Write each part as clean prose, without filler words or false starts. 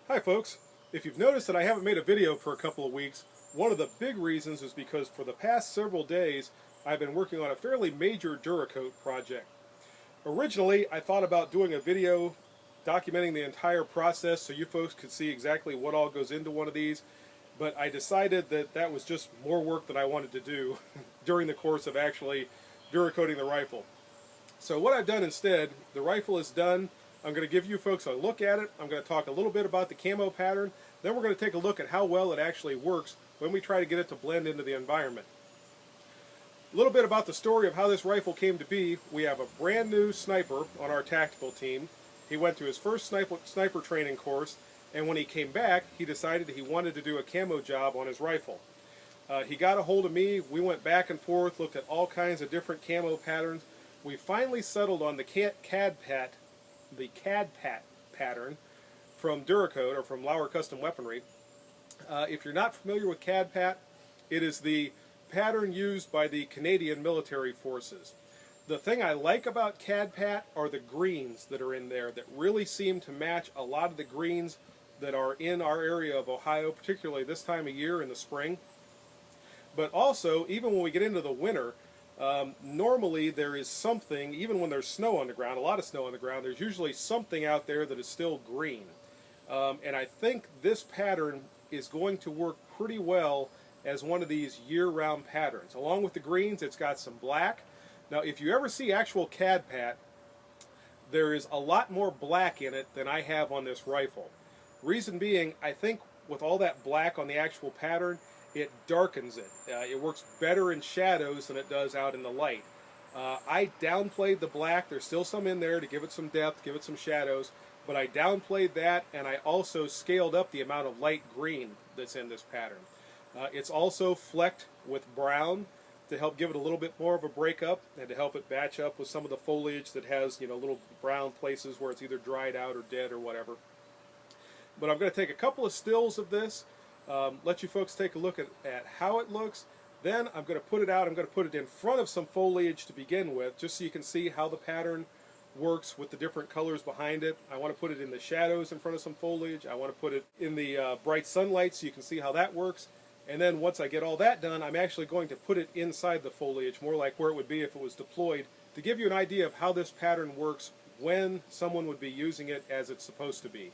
Hi folks, if you've noticed that I haven't made a video for a couple of weeks, one of the big reasons is because for the past several days I've been working on a fairly major Duracoat project. Originally I thought about doing a video documenting the entire process so you folks could see exactly what all goes into one of these, but I decided that that was just more work than I wanted to do during the course of actually Duracoating the rifle. So what I've done instead, the rifle is done. I'm going to give you folks a look at it. I'm going to talk a little bit about the camo pattern. Then we're going to take a look at how well it actually works when we try to get it to blend into the environment. A little bit about the story of how this rifle came to be. We have a brand new sniper on our tactical team. He went through his first sniper training course, and when he came back, he decided he wanted to do a camo job on his rifle. He got a hold of me. We went back and forth, looked at all kinds of different camo patterns. We finally settled on the CAD Pat pattern from Duracoat, or from Lauer Custom Weaponry. If you're not familiar with CAD Pat, it is the pattern used by the Canadian military forces. The thing I like about CAD Pat are the greens that are in there that really seem to match a lot of the greens that are in our area of Ohio, particularly this time of year in the spring. But also, even when we get into the winter, normally there is something, even when there's snow on the ground, a lot of snow on the ground, there's usually something out there that is still green. And I think this pattern is going to work pretty well as one of these year-round patterns. Along with the greens, it's got some black. Now, if you ever see actual CAD Pat, there is a lot more black in it than I have on this rifle. Reason being, I think with all that black on the actual pattern, it darkens it. It works better in shadows than it does out in the light. I downplayed the black. There's still some in there to give it some depth, give it some shadows, but I downplayed that, and I also scaled up the amount of light green that's in this pattern. It's also flecked with brown to help give it a little bit more of a breakup and to help it match up with some of the foliage that has, little brown places where it's either dried out or dead or whatever. But I'm going to take a couple of stills of this, let you folks take a look at how it looks. Then I'm going to put it out. I'm going to put it in front of some foliage to begin with, just so you can see how the pattern works with the different colors behind it. I want to put it in the shadows in front of some foliage. I want to put it in the bright sunlight so you can see how that works. And then once I get all that done, I'm actually going to put it inside the foliage, more like where it would be if it was deployed, to give you an idea of how this pattern works when someone would be using it as it's supposed to be.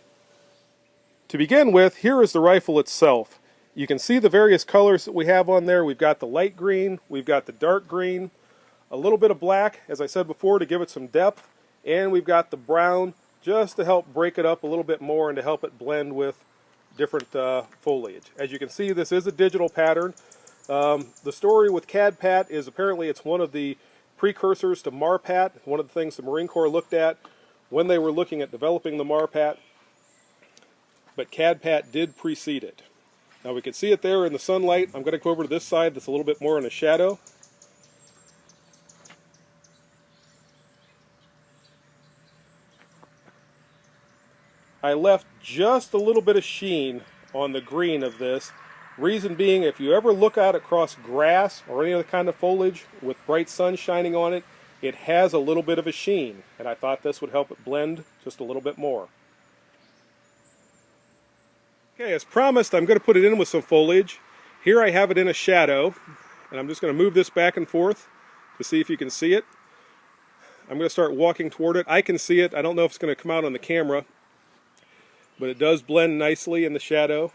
To begin with, here is the rifle itself. You can see the various colors that we have on there. We've got the light green, we've got the dark green, a little bit of black, as I said before, to give it some depth, and we've got the brown just to help break it up a little bit more and to help it blend with different foliage. As you can see, this is a digital pattern. The story with CAD Pat is apparently it's one of the precursors to MARPAT, one of the things the Marine Corps looked at when they were looking at developing the MARPAT. But CAD Pat did precede it. Now we can see it there in the sunlight. I'm going to go over to this side that's a little bit more in the shadow. I left just a little bit of sheen on the green of this. Reason being, if you ever look out across grass or any other kind of foliage with bright sun shining on it, it has a little bit of a sheen. And I thought this would help it blend just a little bit more. Okay, as promised, I'm going to put it in with some foliage. Here I have it in a shadow, and I'm just going to move this back and forth to see if you can see it. I'm going to start walking toward it. I can see it. I don't know if it's going to come out on the camera, but it does blend nicely in the shadow.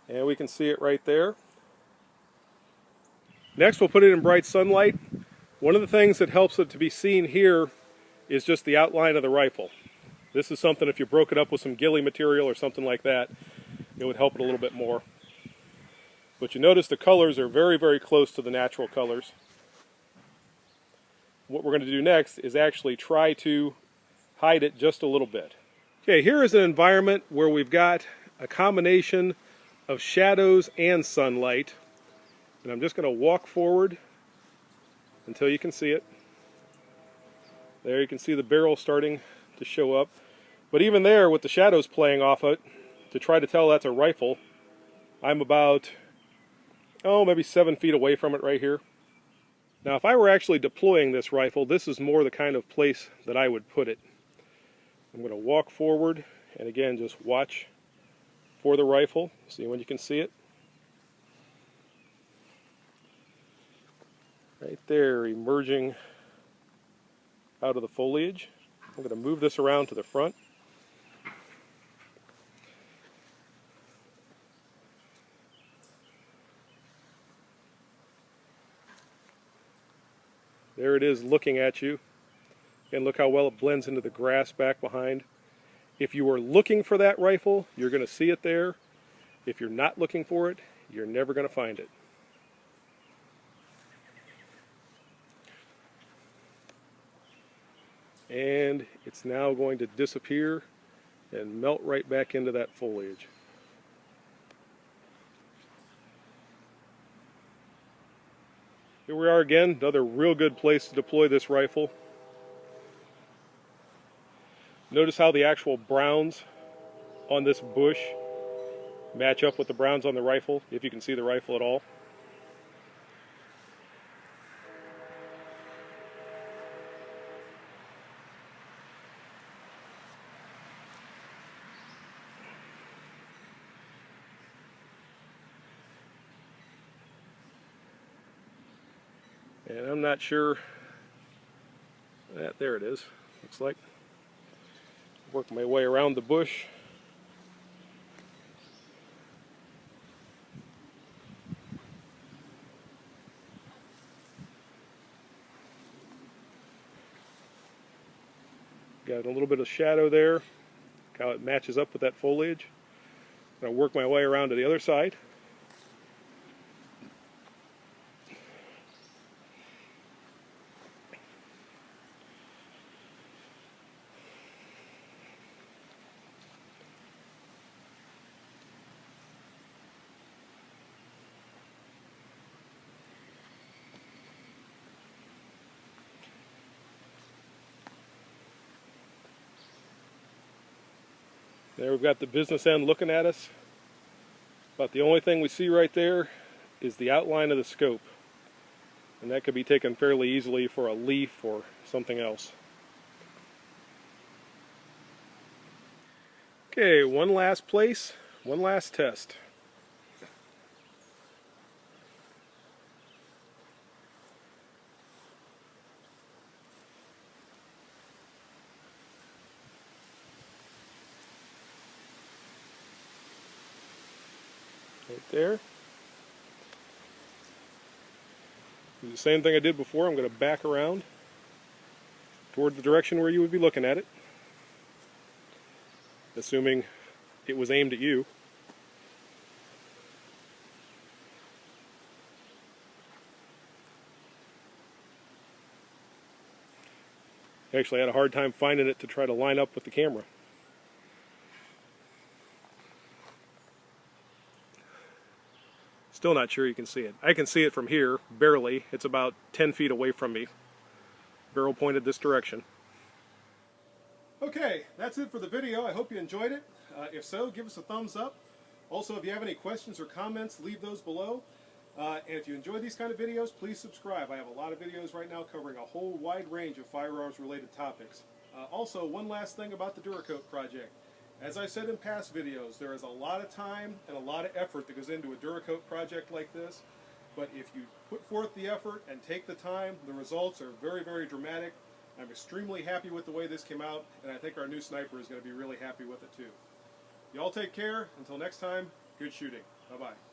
And we can see it right there. Next, we'll put it in bright sunlight. One of the things that helps it to be seen here is just the outline of the rifle. This is something, if you broke it up with some ghillie material or something like that, it would help it a little bit more. But you notice the colors are very, very close to the natural colors. What we're going to do next is actually try to hide it just a little bit. Okay, here is an environment where we've got a combination of shadows and sunlight. And I'm just going to walk forward until you can see it. There you can see the barrel starting to show up. But even there, with the shadows playing off it, to try to tell that's a rifle, I'm about, maybe 7 feet away from it right here. Now if I were actually deploying this rifle, this is more the kind of place that I would put it. I'm going to walk forward and again just watch for the rifle, see when you can see it. Right there, emerging out of the foliage. I'm going to move this around to the front. There it is looking at you. And look how well it blends into the grass back behind. If you are looking for that rifle, you're going to see it there. If you're not looking for it, you're never going to find it. And it's now going to disappear and melt right back into that foliage. Here we are again, another real good place to deploy this rifle. Notice how the actual browns on this bush match up with the browns on the rifle, if you can see the rifle at all. And I'm not sure that, there it is, looks like. Work my way around the bush. Got a little bit of shadow there. Look how it matches up with that foliage. I'm going to work my way around to the other side. There we've got the business end looking at us. About the only thing we see right there is the outline of the scope. And that could be taken fairly easily for a leaf or something else. Okay, one last place, one last test. Right there. Do the same thing I did before. I'm going to back around toward the direction where you would be looking at it, assuming it was aimed at you. Actually, I had a hard time finding it to try to line up with the camera. Still not sure you can see it. I can see it from here, barely. It's about 10 feet away from me. Barrel pointed this direction. Okay, that's it for the video. I hope you enjoyed it. If so, give us a thumbs up. Also, if you have any questions or comments, leave those below. And if you enjoy these kind of videos, please subscribe. I have a lot of videos right now covering a whole wide range of firearms related topics. Also, one last thing about the Duracoat project. As I said in past videos, there is a lot of time and a lot of effort that goes into a Duracoat project like this. But if you put forth the effort and take the time, the results are very, very dramatic. I'm extremely happy with the way this came out, and I think our new sniper is going to be really happy with it too. Y'all take care. Until next time, good shooting. Bye-bye.